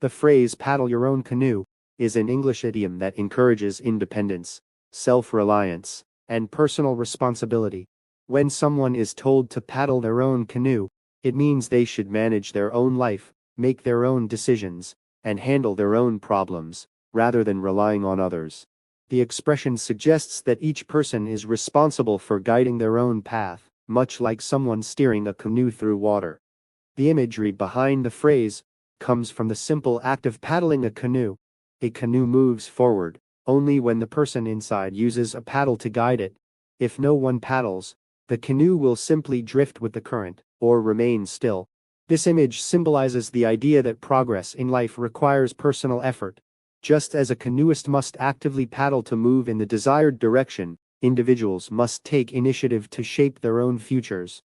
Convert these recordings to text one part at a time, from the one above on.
The phrase "paddle your own canoe" is an English idiom that encourages independence, self-reliance, and personal responsibility. When someone is told to paddle their own canoe, it means they should manage their own life, make their own decisions, and handle their own problems, rather than relying on others. The expression suggests that each person is responsible for guiding their own path, much like someone steering a canoe through water. The imagery behind the phrase comes from the simple act of paddling a canoe. A canoe moves forward only when the person inside uses a paddle to guide it. If no one paddles, the canoe will simply drift with the current, or remain still. This image symbolizes the idea that progress in life requires personal effort. Just as a canoeist must actively paddle to move in the desired direction, individuals must take initiative to shape their own futures.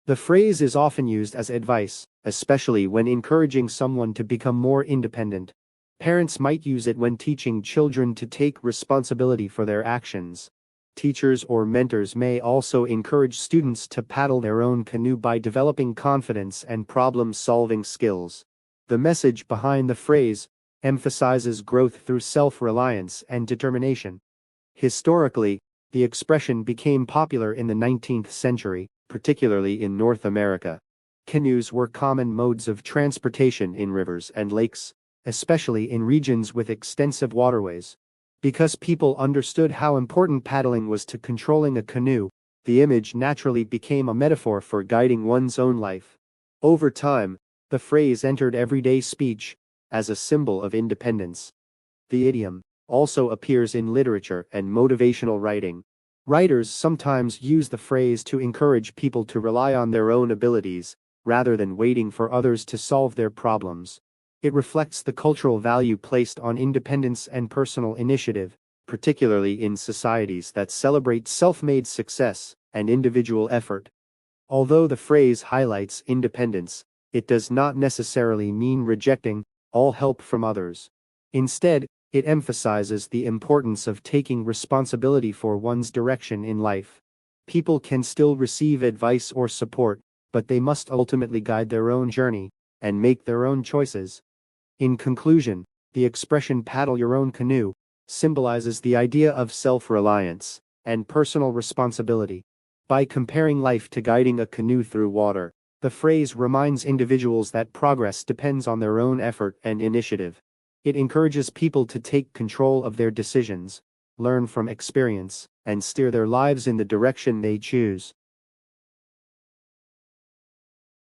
The phrase is often used as advice, especially when encouraging someone to become more independent. Parents might use it when teaching children to take responsibility for their actions. Teachers or mentors may also encourage students to paddle their own canoe by developing confidence and problem-solving skills. The message behind the phrase emphasizes growth through self-reliance and determination. Historically, the expression became popular in the 19th century, particularly in North America. Canoes were common modes of transportation in rivers and lakes, especially in regions with extensive waterways. Because people understood how important paddling was to controlling a canoe, the image naturally became a metaphor for guiding one's own life. Over time, the phrase entered everyday speech as a symbol of independence. The idiom also appears in literature and motivational writing. Writers sometimes use the phrase to encourage people to rely on their own abilities, rather than waiting for others to solve their problems. It reflects the cultural value placed on independence and personal initiative, particularly in societies that celebrate self-made success and individual effort. Although the phrase highlights independence, it does not necessarily mean rejecting all help from others. Instead, it emphasizes the importance of taking responsibility for one's direction in life. People can still receive advice or support, but they must ultimately guide their own journey and make their own choices. In conclusion, the expression "paddle your own canoe" symbolizes the idea of self-reliance and personal responsibility. By comparing life to guiding a canoe through water, the phrase reminds individuals that progress depends on their own effort and initiative. It encourages people to take control of their decisions, learn from experience, and steer their lives in the direction they choose.